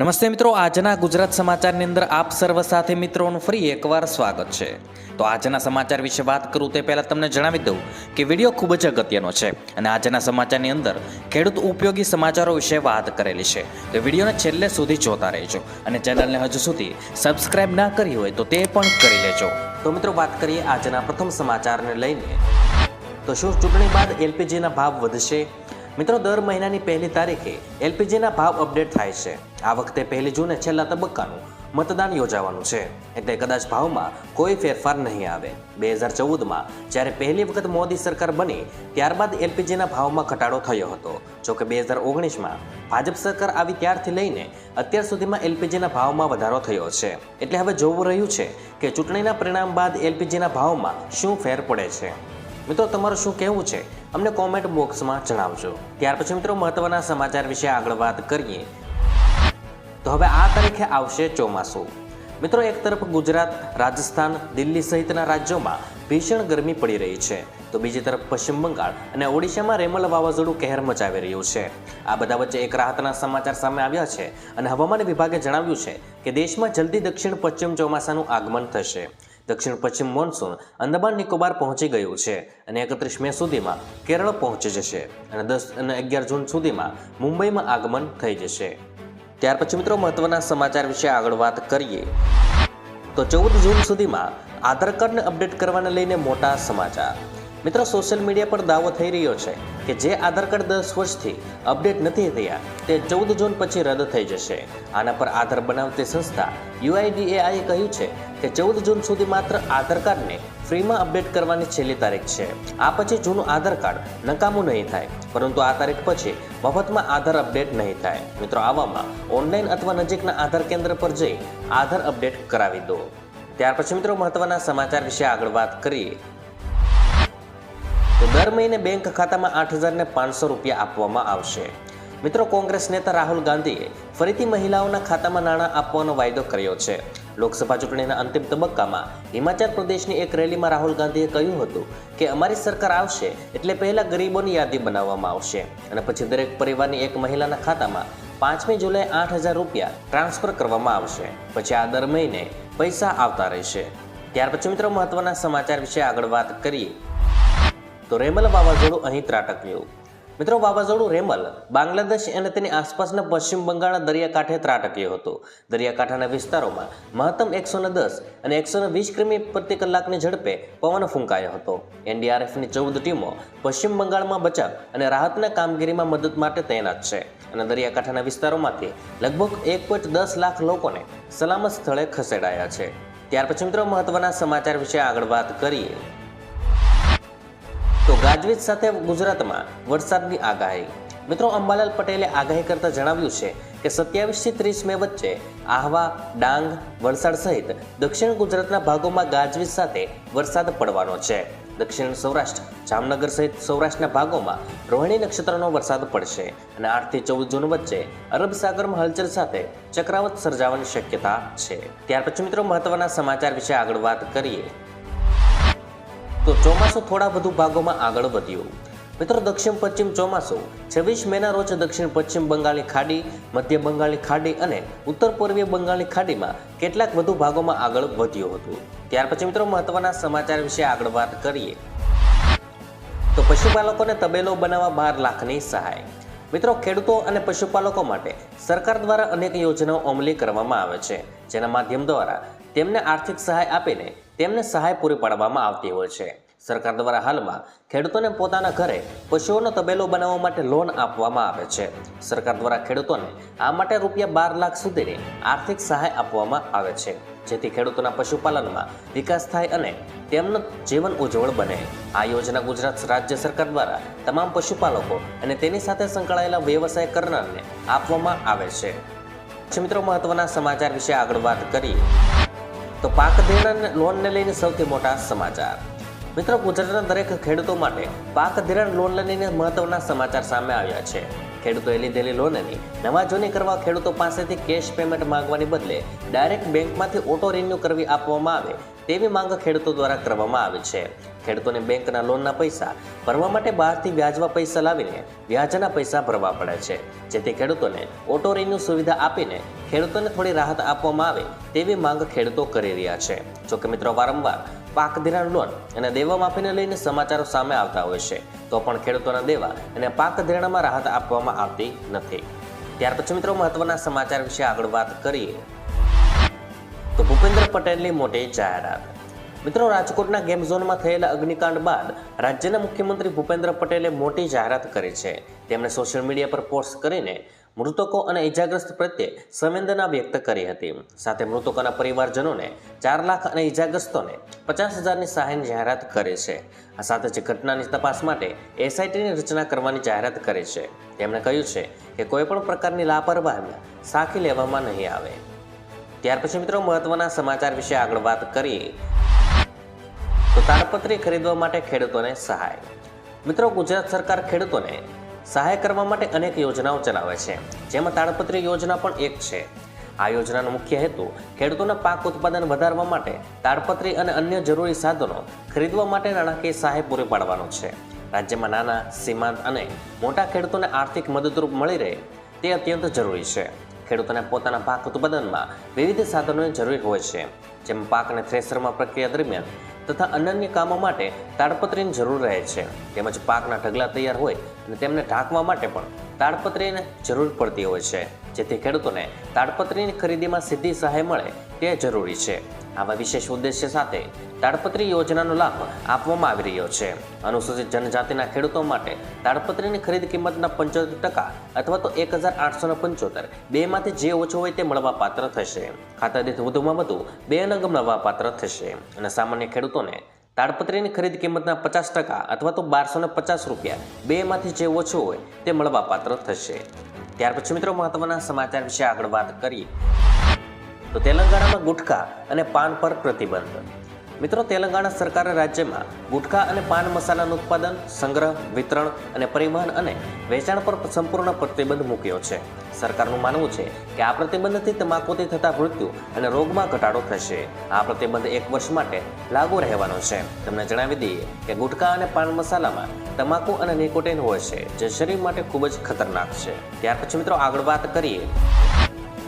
નમસ્તે મિત્રો, આજના ગુજરાત સમાચારની અંદર આપ સર્વ સાથે મિત્રોનું ફરી એકવાર સ્વાગત છે. તો આજના સમાચાર વિશે વાત કરું તે પહેલાં તમને જણાવી દઉં કે વિડીયો ખૂબ જ અગત્યનો છે અને આજના સમાચારની અંદર ખેડૂત ઉપયોગી સમાચારો વિશે વાત કરેલી છે. તો વિડીયોને છેલ્લે સુધી જોતા રહેજો અને ચેનલને હજુ સુધી સબસ્ક્રાઇબ ના કરી હોય તો તે પણ કરી લેજો. તો મિત્રો વાત કરીએ આજના પ્રથમ સમાચારને લઈને. તો શું ચૂંટણી બાદ એલપીજીના ભાવ વધશે? મિત્રો, દર મહિનાની પહેલી તારીખે એલપીજીના ભાવ અપડેટ થાય છે. આ વખતે 1 જૂને છેલ્લા તબક્કાનું મતદાન યોજાવાનું છે, એટલે કદાચ ભાવમાં કોઈ ફેરફાર નહીં આવે. 2014માં જ્યારે પહેલી વખત મોદી સરકાર બની ત્યારબાદ એલપીજીના ભાવમાં ઘટાડો થયો હતો. જોકે 2019માં ભાજપ સરકાર આવી ત્યારથી લઈને અત્યાર સુધીમાં એલપીજીના ભાવમાં વધારો થયો છે. એટલે હવે જોવું રહ્યું છે કે ચૂંટણીના પરિણામ બાદ એલપીજીના ભાવમાં શું ફેર પડે છે. મિત્રો, તમારું શું કહેવું છે અમને કોમેન્ટ બોક્સમાં જણાવજો. ત્યાર પછી મિત્રો મહત્વના સમાચાર વિશે આગળ વાત કરીએ. તો હવે આ તારીખે આવશે ચોમાસું. મિત્રો, એક તરફ ગુજરાત, રાજસ્થાન, દિલ્હી સહિતના રાજ્યોમાં ભીષણ ગરમી પડી રહી છે, તો બીજી તરફ પશ્ચિમ બંગાળ અને ઓડિશામાં રેમલ વાવાઝોડું કહેર મચાવી રહ્યું છે. આ બધા વચ્ચે એક રાહતના સમાચાર સામે આવ્યા છે અને હવામાન વિભાગે જણાવ્યું છે કે દેશમાં જલ્દી દક્ષિણ પશ્ચિમ ચોમાસાનું આગમન થશે. દક્ષિણ પશ્ચિમ મોન્સૂન અંદમાન નિકોબાર પહોંચી ગયું છે અને 31 મે સુધીમાં કેરળ પહોંચી જશે અને 10 અને 11 જૂન સુધીમાં મુંબઈમાં આગમન થઈ જશે. ત્યાર પછી મિત્રો મહત્વના સમાચાર વિશે આગળ વાત કરીએ. તો 14 જૂન સુધીમાં આધાર કાર્ડને અપડેટ કરવાને લઈને મોટા સમાચાર. મિત્રો, સોશિયલ મીડિયા પર દાવો થઈ રહ્યો છે કે જે આધાર કાર્ડ 10 વર્ષથી અપડેટ નથી થયા તે 14 જૂન પછી રદ થઈ જશે. આના પર આધાર બનાવતી સંસ્થા UIDAIએ કહ્યું છે કે 14 જૂન સુધી માત્ર આધાર કાર્ડને ફ્રીમાં અપડેટ કરવાની છેલ્લી તારીખ છે. આ પછી જૂનું આધાર કાર્ડ નકામું નહીં થાય, પરંતુ આ તારીખ પછી મફતમાં આધાર અપડેટ નહીં થાય. મિત્રો, આવામાં ઓનલાઈન અથવા નજીકના આધાર કેન્દ્ર પર જઈ આધાર અપડેટ કરાવી દો. ત્યાર પછી મિત્રો મહત્વના સમાચાર વિશે આગળ વાત કરીએ. તો દર મહિને બેંક ખાતામાં 8,500 રૂપિયા આપવામાં આવશે. મિત્રો, કોંગ્રેસ નેતા રાહુલ ગાંધીએ ફરીથી મહિલાઓના ખાતામાં નાણાં આપવાનો વાયદો કર્યો છે. લોકસભા ચૂંટણીના અંતિમ તબક્કામાં હિમાચલ પ્રદેશની એક રેલીમાં રાહુલ ગાંધીએ કહ્યું હતું કે અમારી સરકાર આવશે એટલે પહેલા ગરીબોની યાદી બનાવવામાં આવશે અને પછી દરેક પરિવારની એક મહિલાના ખાતામાં 5મી જુલાઈ 8,000 રૂપિયા ટ્રાન્સફર કરવામાં આવશે. પછી આ દર મહિને પૈસા આવતા રહેશે. ત્યાર પછી મિત્રો મહત્વના સમાચાર વિશે આગળ વાત કરીએ. તો રેમલ વાવાઝોડું અહીં ત્રાટક્યું. મિત્રો, વાવાઝોડું રેમલ બાંગ્લાદેશ અને તેની આસપાસના પશ્ચિમ બંગાળના દરિયાકાંઠે ત્રાટક્યું હતું. દરિયાકાંઠાના વિસ્તારોમાં મહત્તમ 110 અને 120 કિમી પ્રતિ કલાકની ઝડપે પવન ફૂંકાયો હતો. NDRFની 14 ટીમો પશ્ચિમ બંગાળમાં બચાવ અને રાહતના કામગીરીમાં મદદ માટે તૈનાત છે અને દરિયાકાંઠાના વિસ્તારોમાંથી લગભગ 1.10 લાખ લોકોને સલામત સ્થળે ખસેડાયા છે. ત્યાર પછી મિત્રો મહત્વના સમાચાર વિશે આગળ વાત કરીએ. તો ગાજવીજ સાથે ગુજરાતમાં વરસાદની આગાહી. મિત્રો, અંબાલાલ પટેલે આગાહી કરતા જણાવ્યું છે કે 27 થી 30 મે વચ્ચે આહવા, ડાંગ, વલસાડ સહિત દક્ષિણ ગુજરાતના ભાગોમાં ગાજવીજ સાથે વરસાદ પડવાનો છે. દક્ષિણ સૌરાષ્ટ્ર, જામનગર સહિત સૌરાષ્ટ્રના ભાગોમાં રોહિણી નક્ષત્રનો વરસાદ પડશે અને 8 થી 14 જૂન વચ્ચે અરબ સાગરમાં હલચલ સાથે ચક્રાવત સર્જાવાની શક્યતા છે. ત્યાર પછી મિત્રો મહત્વના સમાચાર વિશે આગળ વાત કરીએ. તો ચોમાસું થોડા વધુ ભાગોમાં આગળ વધ્યું. મિત્રો, દક્ષિણ પશ્ચિમ ચોમાસું 26 મેના રોજ દક્ષિણ પશ્ચિમ બંગાળની ખાડી, મધ્ય બંગાળની ખાડી અને ઉત્તર પૂર્વીય બંગાળની ખાડીમાં કેટલાક વધુ ભાગોમાં આગળ વધ્યું હતું. ત્યાર પછી મિત્રો મહત્વના સમાચાર વિશે આગળ વાત કરીએ. તો પશુપાલકોને તબેલો બનાવવા 12 લાખની સહાય. મિત્રો, ખેડૂતો અને પશુપાલકો માટે સરકાર દ્વારા અનેક યોજનાઓ અમલી કરવામાં આવે છે, જેના માધ્યમ દ્વારા તેમને આર્થિક સહાય આપીને તેમને સહાય પૂરી પાડવામાં આવતી હોય છે. સરકાર દ્વારા હાલમાં ખેડૂતોને પોતાના ઘરે પશુઓનો તબેલો બનાવવા માટે લોન આપવામાં આવે છે. સરકાર દ્વારા ખેડૂતોને આ માટે રૂપિયા 12 લાખ સુધીની આર્થિક સહાય આપવામાં આવે છે, જેથી ખેડૂતોના પશુપાલનમાં વિકાસ થાય અને તેમનું જીવન ઉજ્જવળ બને. આ યોજના ગુજરાત રાજ્ય સરકાર દ્વારા તમામ પશુપાલકો અને તેની સાથે સંકળાયેલા વ્યવસાય કરનારને આપવામાં આવે છે. મિત્રો, મહત્વના સમાચાર વિશે આગળ વાત કરીએ. તો પાક ધિરાણ લોનને લઈને સૌથી મોટા સમાચાર. મિત્રો, ગુજરાતના દરેક ખેડૂતો માટે પાક ધિરાણ લોન લઈને મહત્વના સમાચાર સામે આવ્યા છે. ખેડૂતોએ લીધેલી લોનની નવાજૂની કરવા ખેડૂતો પાસેથી કેશ પેમેન્ટ માંગવાની બદલે ડાયરેક્ટ બેંકમાંથી ઓટો રિન્યુ કરવી આપવામાં આવે તેવી માંગ ખેડૂતો દ્વારા કરવામાં આવી છે. ખેડૂતોને બેંકના લોનના પૈસા ભરવા માટે બહારથી વ્યાજવા પૈસા લાવીને વ્યાજના પૈસા ભરવા પડે છે, જેથી ખેડૂતોને ઓટો રિન્યુ સુવિધા આપીને ખેડૂતોને થોડી રાહત આપવામાં આવે તેવી માંગ ખેડૂતો કરી રહ્યા છે. જોકે મિત્રો વારંવાર પાક ધિરાણ લોન અને દેવા માફીને લઈને સમાચારો સામે આવતા હોય છે, તો પણ ખેડૂતોના દેવા અને પાક ધિરાણમાં રાહત આપવામાં આવતી નથી. ત્યાર પછી મિત્રો મહત્વના સમાચાર વિશે આગળ વાત કરીએ તો ભૂપેન્દ્ર પટેલની મોટી જાહેરાત. મિત્રો, રાજકોટના ગેમ ઝોનમાં થયેલા અગ્નિકાંડ બાદ રાજ્યના મુખ્યમંત્રી ભૂપેન્દ્ર પટેલે મોટી જાહેરાત કરી છે. તેમણે સોશિયલ મીડિયા પર પોસ્ટ કરીને મૃતકો અને ઇજાગ્રસ્ત પ્રત્યે સંવેદના વ્યક્ત કરી હતી. સાથે મૃતકોના પરિવારજનોને 4 લાખ અને ઇજાગ્રસ્તોને 50,000ની સહાયની જાહેરાત કરી છે. આ સાથે જ ઘટનાની તપાસ માટે એસઆઈટીની રચના કરવાની જાહેરાત કરી છે. તેમણે કહ્યું છે કે કોઈપણ પ્રકારની લાપરવાહી સાખી લેવામાં નહીં આવે. ત્યાર પછી મિત્રો મહત્વના સમાચાર વિશે આગળ વાત કરીએ તો તાડપત્રી ખરીદવા માટે ખેડૂતોને સહાય. મિત્રો, ગુજરાત સરકાર ખેડૂતોને સહાય કરવા માટે અનેક યોજનાઓ ચલાવે છે, જેમાં તાડપત્રી યોજના પણ એક છે. આ યોજનાનો મુખ્ય હેતુ ખેડૂતોના પાક ઉત્પાદન વધારવા માટે તાડપત્રી અને અન્ય જરૂરી સાધનો ખરીદવા માટે નાણાકીય સહાય પૂરી પાડવાનો છે. રાજ્યમાં નાના, સીમાંત અને મોટા ખેડૂતોને આર્થિક મદદરૂપ મળી રહે તે અત્યંત જરૂરી છે. ખેડૂતોને પોતાના પાક ઉત્પાદનમાં વિવિધ સાધનોની જરૂર હોય છે, જેમાં પાકને થ્રેશરમાં પ્રક્રિયા દરમિયાન તથા અન્ય કામો માટે તાડપત્રીની જરૂર રહે છે. તેમજ પાકના ઢગલા તૈયાર હોય અને તેમને ઢાંકવા માટે પણ તાડપત્રીની જરૂર પડતી હોય છે, જેથી ખેડૂતોને તાડપત્રીની ખરીદીમાં સીધી સહાય મળે તે જરૂરી છે. આવા વિશેષ ઉદ્દેશ્ય સાથે તાડપત્રી યોજનાનો લાભ આપવામાં આવી રહ્યો છે. અનુસૂચિત જનજાતિના ખેડૂતો માટે તાડપત્રીની ખરીદ કિંમતના 75% અથવા તો 1,875 બેમાંથી જે ઓછો હોય તે મળવાપાત્ર થશે. ખાતા દીઠ વધુમાં વધુ 2 નંગ મળવાપાત્ર થશે અને સામાન્ય ખેડૂતોને તાડપત્રીની ખરીદ કિંમતના 50% અથવા તો 1,250 રૂપિયા બેમાંથી જે ઓછો હોય તે મળવાપાત્ર થશે. ત્યાર પછી મિત્રો મહત્વના સમાચાર વિશે આગળ વાત કરીએ તો તેલંગાણામાં ગુટખા અને પાન પર પ્રતિબંધ. મિત્રો, તેલંગાણા સરકારે રાજ્યમાં ગુટખા અને પાન મસાલાનું ઉત્પાદન, સંગ્રહ, વિતરણ અને પરિવહન અને વેચાણ પર સંપૂર્ણ પ્રતિબંધ મૂક્યો છે. સરકારનું માનવું છે કે આ પ્રતિબંધથી તમાકુથી થતા મૃત્યુ અને રોગમાં ઘટાડો થશે. આ પ્રતિબંધ 1 વર્ષ માટે લાગુ રહેવાનો છે. તમને જણાવી દઈએ કે ગુટખા અને પાન મસાલામાં તમાકુ અને નિકોટિન હોય છે, જે શરીર માટે ખૂબ જ ખતરનાક છે. ત્યાર પછી મિત્રો આગળ વાત કરીએ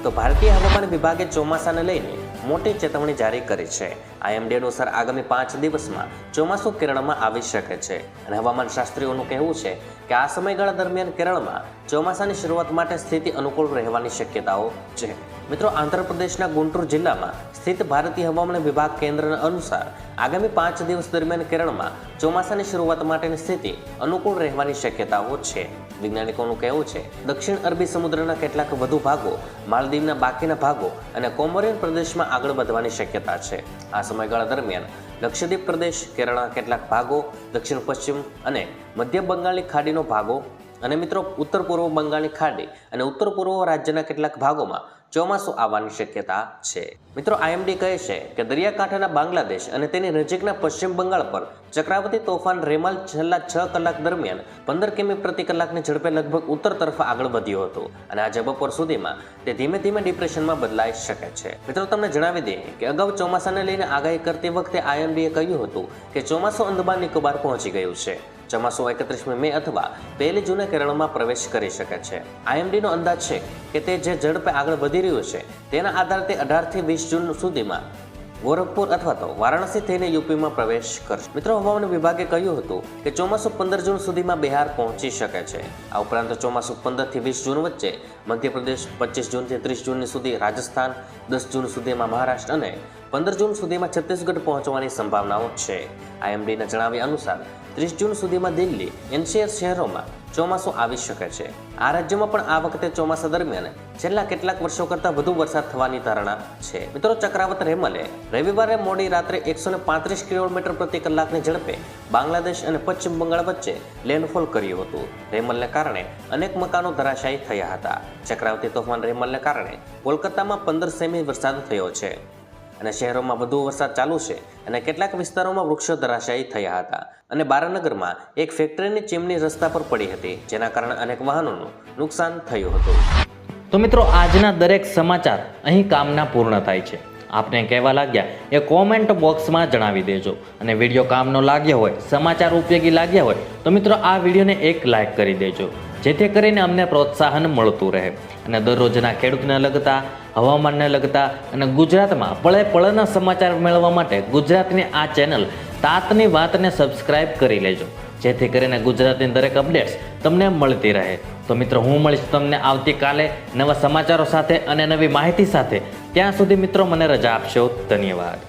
તો ભારતીય હવામાન વિભાગે ચોમાસાને લઈને મોટી ચેતવણી જારી કરી છે. IMD અનુસાર આગામી 5 દિવસમાં ચોમાસું કેરળમાં આવી શકે છે અને હવામાન શાસ્ત્રીઓનું કહેવું છે કે આ સમયગાળા દરમિયાન કેરળમાં ચોમાસાની શરૂઆત માટે સ્થિતિ અનુકૂળ રહેવાની શક્યતાઓ છે. મિત્રો, આંધ્રપ્રદેશના ગુંટુર જિલ્લામાં સ્થિત ભારતીય હવામાન વિભાગ કેન્દ્રના અનુસાર આગામી 5 દિવસ દરમિયાન કેરળમાં ચોમાસાની શરૂઆત માટેની સ્થિતિ અનુકૂળ રહેવાની શક્યતાઓ છે. વૈજ્ઞાનિકોનું કહેવું છે દક્ષિણ અરબી સમુદ્રના કેટલાક વધુ ભાગો, માલદીવના બાકીના ભાગો અને કોમોરિયન પ્રદેશમાં આગળ વધવાની શક્યતા છે. આ સમયગાળા દરમિયાન લક્ષદ્વીપ પ્રદેશ, કેરળના કેટલાક ભાગો, દક્ષિણ પશ્ચિમ અને મધ્ય બંગાળની ખાડીનો ભાગો અને મિત્રો ઉત્તર પૂર્વ બંગાળની ખાડી અને ઉત્તર પૂર્વ રાજ્યના કેટલાક ભાગોમાં ચોમાસું આવવાની શક્યતા છે. મિત્રો, IMD કહે છે કે દરિયાકાંઠાના બાંગ્લાદેશ અને તેની નજીકના પશ્ચિમ બંગાળ પર ચક્રાવતી તોફાન રેમાલ છેલ્લા 6 કલાક દરમિયાન 15 કિમી પ્રતિ કલાકની ઝડપે લગભગ ઉત્તર તરફ આગળ વધ્યો હતો અને આજે બપોર સુધીમાં તે ધીમે ધીમે ડિપ્રેશનમાં બદલાઈ શકે છે. મિત્રો, તમને જણાવી દઈએ કે અગાઉ ચોમાસાને લઈને આગાહી કરતી વખતે IMDએ કહ્યું હતું કે ચોમાસું અંદમાન નિકોબાર પહોંચી ગયું છે. ચોમાસું 31મી મે અથવા 1 જૂને કેરળમાં પ્રવેશ કરી શકે છે. IMDનો અંદાજ છે કે તે જે ઝડપે આગળ વધી રહ્યું છે તેના આધારે તે 18 થી 20 જૂન સુધીમાં ગોરખપુર અથવા તો વારાણસી થઈને યુપીમાં પ્રવેશ કરશે. મિત્રો, હવામાન વિભાગે કહ્યું હતું કે ચોમાસું 15 જૂન સુધીમાં બિહાર પહોંચી શકે છે. આ ઉપરાંત ચોમાસું 15 થી 20 જૂન વચ્ચે મધ્યપ્રદેશ, 25 જૂનથી 30 જૂન સુધી રાજસ્થાન, 10 જૂન સુધીમાં મહારાષ્ટ્ર અને 15 જૂન સુધીમાં છત્તીસગઢ પહોંચવાની સંભાવનાઓ છે. IMDના જણાવ્યા અનુસાર 30 જૂન સુધીમાં દિલ્હી, NCR શહેરોમાં ચોમાસું આવી શકે છે. આ રાજ્યમાં પણ આ વખતે ચોમાસા દરમિયાન છેલ્લા કેટલાક વર્ષો કરતાં વધુ વરસાદ થવાની ધારણા છે. મિત્રો, ચક્રાવત રેમલે રવિવારે મોડી રાત્રે 135 કિલોમીટર પ્રતિ કલાકની ઝડપે બાંગ્લાદેશ અને પશ્ચિમ બંગાળ વચ્ચે લેન્ડફોલ કર્યું હતું. રેમલને કારણે અનેક મકાનો ધરાશાયી થયા હતા. ચક્રાવતી તોફાન રેમલને કારણે કોલકાતામાં 15 સેમી વરસાદ થયો છે અને શહેરોમાં વધુ વરસાદ ચાલુ છે અને કેટલાક વિસ્તારોમાં વૃક્ષો ધરાશાયી થયા હતા અને બારાનગરમાં એક ફેક્ટરીની ચીમની રસ્તા પર પડી હતી, જેના કારણે અનેક વાહનોનું નુકસાન થયું હતું. તો મિત્રો, આજના દરેક સમાચાર અહીં કામના પૂર્ણ થાય છે. આપને કહેવા લાગ્યા એ કોમેન્ટ બોક્સમાં જણાવી દેજો અને વિડીયો કામનો લાગ્યો હોય, સમાચાર ઉપયોગી લાગ્યા હોય તો મિત્રો આ વિડીયોને એક લાઈક કરી દેજો. જેથી કરીને અમને પ્રોત્સાહન મળતું રહે અને દરરોજના ખેડૂતને લગતા, હવામાનને લગતા અને ગુજરાતમાં પળે પળના સમાચાર મેળવવા માટે ગુજરાતની આ ચેનલ તાતની વાતને સબસ્ક્રાઇબ કરી લેજો, જેથી કરીને ગુજરાતની દરેક અપડેટ્સ તમને મળતી રહે. તો મિત્રો, હું મળીશ તમને આવતીકાલે નવા સમાચારો સાથે અને નવી માહિતી સાથે. ત્યાં સુધી મિત્રો મને રજા આપશો. ધન્યવાદ.